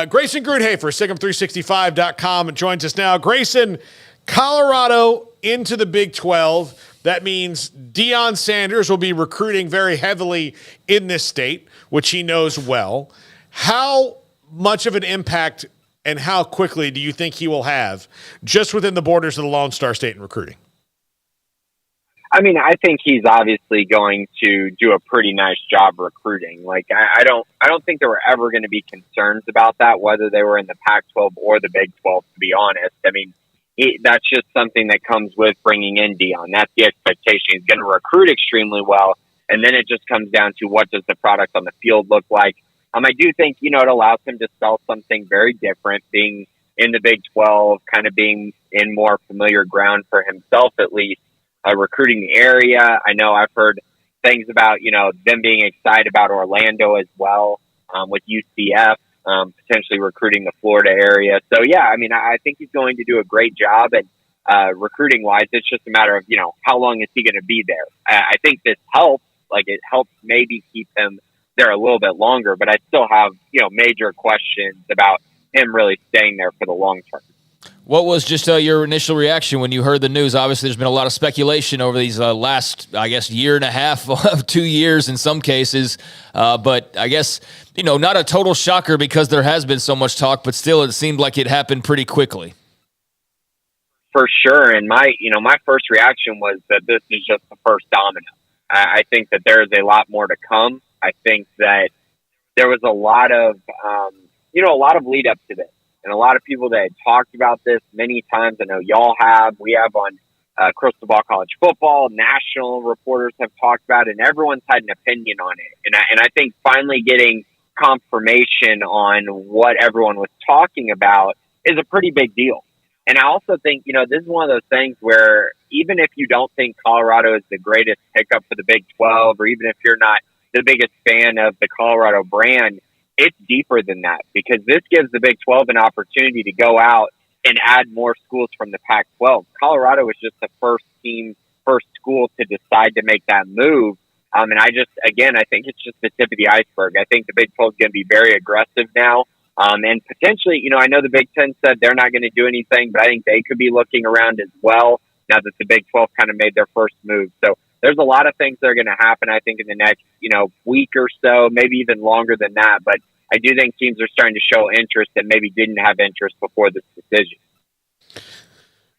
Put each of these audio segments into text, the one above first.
Grayson Grundhoefer, Sicem365.com, joins us now. Grayson, Colorado into the Big 12. That means Deion Sanders will be recruiting very heavily in this state, which he knows well. How much of an impact and how quickly do you think he will have just within the borders of the Lone Star State in recruiting? I mean, I think he's obviously going to do a pretty nice job recruiting. Like, I don't think there were ever going to be concerns about that, whether they were in the Pac-12 or the Big 12, to be honest. I mean, that's just something that comes with bringing in Deion. That's the expectation. He's going to recruit extremely well, and then it just comes down to what does the product on the field look like. I do think, it allows him to sell something very different, being in the Big 12, kind of being in more familiar ground for himself, at least. Recruiting the area. I know I've heard things about, them being excited about Orlando as well, with UCF, potentially recruiting the Florida area. So, yeah, I think he's going to do a great job. And recruiting-wise, it's just a matter of, how long is he going to be there? I think this helps. Like, it helps maybe keep him there a little bit longer. But I still have, major questions about him really staying there for the long term. What was just your initial reaction when you heard the news? Obviously, there's been a lot of speculation over these last, year and a half, 2 years in some cases. But I guess, not a total shocker because there has been so much talk, but still it seemed like it happened pretty quickly. For sure. And my first reaction was that this is just the first domino. I think that there is a lot more to come. I think that there was a lot of lead up to this. And a lot of people that had talked about this many times, I know y'all have, we have on Crystal Ball College Football, national reporters have talked about it, and everyone's had an opinion on it. And I think finally getting confirmation on what everyone was talking about is a pretty big deal. And I also think, this is one of those things where even if you don't think Colorado is the greatest pickup for the Big 12, or even if you're not the biggest fan of the Colorado brand, it's deeper than that, because this gives the Big 12 an opportunity to go out and add more schools from the Pac-12. Colorado was just the first school to decide to make that move. And I think it's just the tip of the iceberg. I think the Big 12 is going to be very aggressive now. And potentially, I know the Big 10 said they're not going to do anything, but I think they could be looking around as well now that the Big 12 kind of made their first move. So there's a lot of things that are going to happen, I think, in the next, week or so, maybe even longer than that. But I do think teams are starting to show interest that maybe didn't have interest before this decision.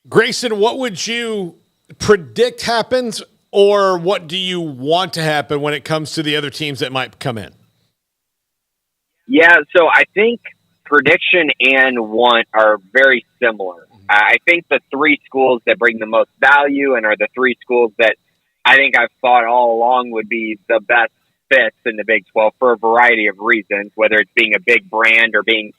Grayson, what would you predict happens, or what do you want to happen when it comes to the other teams that might come in? Yeah, so I think prediction and want are very similar. I think the three schools that bring the most value and are the three schools that I think I've thought all along would be the best fits in the Big 12 for a variety of reasons, whether it's being a big brand or being,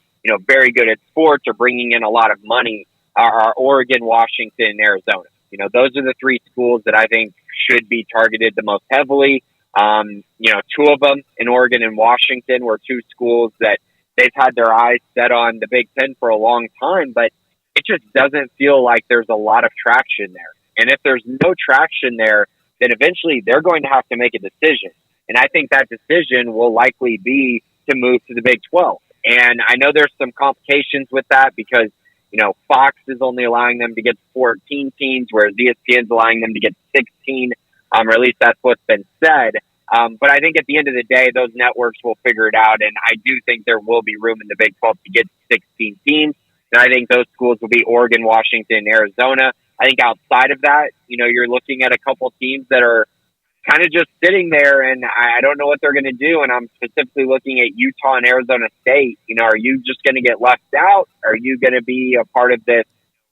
very good at sports or bringing in a lot of money, are Oregon, Washington, and Arizona. Those are the three schools that I think should be targeted the most heavily. Two of them in Oregon and Washington were two schools that they've had their eyes set on the Big 10 for a long time, but it just doesn't feel like there's a lot of traction there. And if there's no traction there, then eventually they're going to have to make a decision. And I think that decision will likely be to move to the Big 12. And I know there's some complications with that because, Fox is only allowing them to get 14 teams, whereas ESPN's allowing them to get 16, or at least that's what's been said. But I think at the end of the day, those networks will figure it out. And I do think there will be room in the Big 12 to get 16 teams. And I think those schools will be Oregon, Washington, Arizona. I think outside of that, you're looking at a couple teams that are kind of just sitting there, and I don't know what they're going to do. And I'm specifically looking at Utah and Arizona State. Are you just going to get left out? Are you going to be a part of this,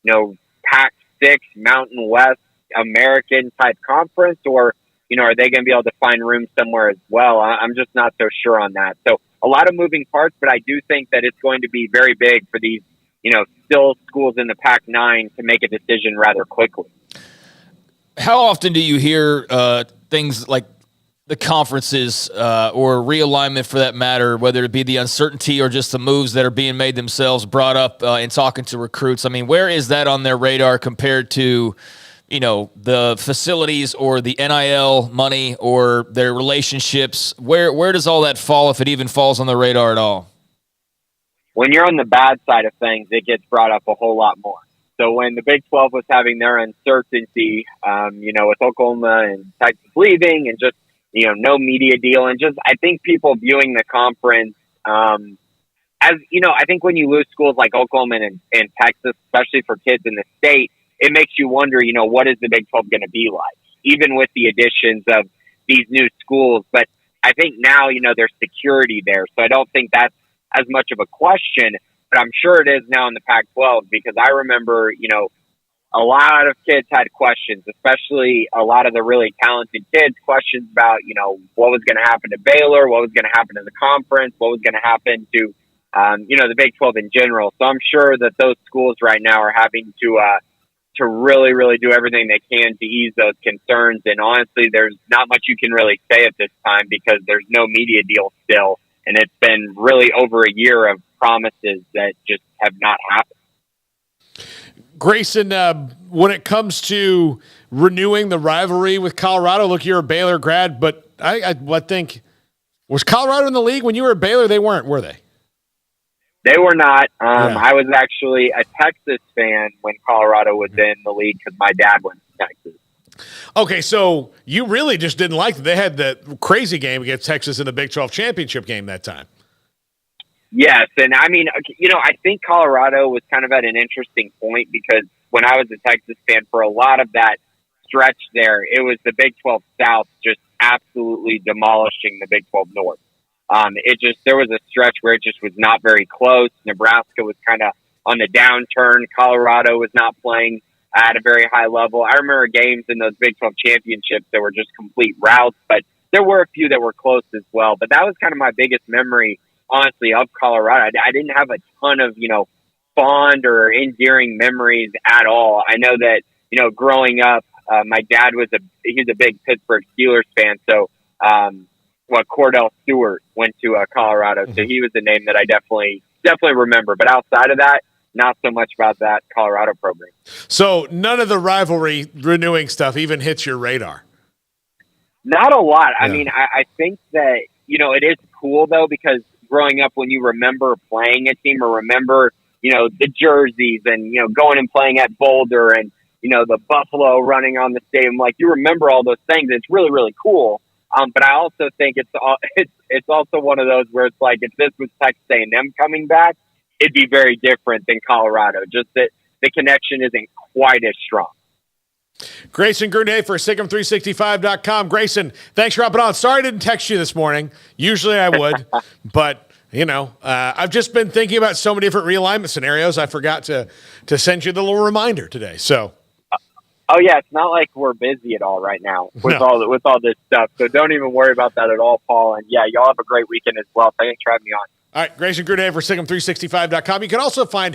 Pac-6 Mountain West American type conference, or are they going to be able to find room somewhere as well? I'm just not so sure on that. So a lot of moving parts, but I do think that it's going to be very big for these, still schools in the Pac-9 to make a decision rather quickly. How often do you hear things like the conferences or realignment, for that matter, whether it be the uncertainty or just the moves that are being made themselves, brought up in talking to recruits? I mean, where is that on their radar compared to, the facilities or the NIL money or their relationships? Where does all that fall, if it even falls on the radar at all? when you're on the bad side of things, it gets brought up a whole lot more. So when the Big 12 was having their uncertainty, with Oklahoma and Texas leaving and just, no media deal, and just, I think people viewing the conference, as, I think when you lose schools like Oklahoma and Texas, especially for kids in the state, it makes you wonder, what is the Big 12 going to be like, even with the additions of these new schools. But I think now, there's security there. So I don't think that's as much of a question, but I'm sure it is now in the Pac-12, because I remember, a lot of kids had questions, especially a lot of the really talented kids, questions about, what was going to happen to Baylor, what was going to happen to the conference, what was going to happen to, the Big 12 in general. So I'm sure that those schools right now are having to really, really do everything they can to ease those concerns. And honestly, there's not much you can really say at this time because there's no media deal still. And it's been really over a year of promises that just have not happened. Grayson, when it comes to renewing the rivalry with Colorado, look, you're a Baylor grad, but I think, was Colorado in the league when you were at Baylor? They weren't, were they? They were not. I was actually a Texas fan when Colorado was in the league because my dad went to Texas. Okay, so you really just didn't like it. They had the crazy game against Texas in the Big 12 championship game that time. Yes, and I mean, I think Colorado was kind of at an interesting point because when I was a Texas fan for a lot of that stretch there, it was the Big 12 South just absolutely demolishing the Big 12 North. There was a stretch where it just was not very close. Nebraska was kind of on the downturn. Colorado was not playing at a very high level. I remember games in those Big 12 championships that were just complete routes, but there were a few that were close as well. But that was kind of my biggest memory, honestly, of Colorado. I didn't have a ton of, fond or endearing memories at all. I know that, growing up, my dad he's a big Pittsburgh Steelers fan. So, Cordell Stewart went to Colorado. So he was a name that I definitely remember. But outside of that, not so much about that Colorado program. So none of the rivalry renewing stuff even hits your radar? Not a lot. Yeah. I mean, I think that, it is cool, though, because growing up when you remember playing a team or remember, the jerseys and, going and playing at Boulder and, the Buffalo running on the stadium, like you remember all those things. It's really, really cool. But I also think it's also one of those where it's like if this was Texas A&M coming back, it'd be very different than Colorado. Just that the connection isn't quite as strong. Grayson Grundhoefer, Sicem365.com. Grayson, thanks for hopping on. Sorry I didn't text you this morning. Usually I would, but I've just been thinking about so many different realignment scenarios. I forgot to send you the little reminder today. So. Oh yeah, it's not like we're busy at all right now with all this stuff. So don't even worry about that at all, Paul. And yeah, y'all have a great weekend as well. Thanks for having me on. All right, Grayson Grundhoefer, Sicem365.com. You can also find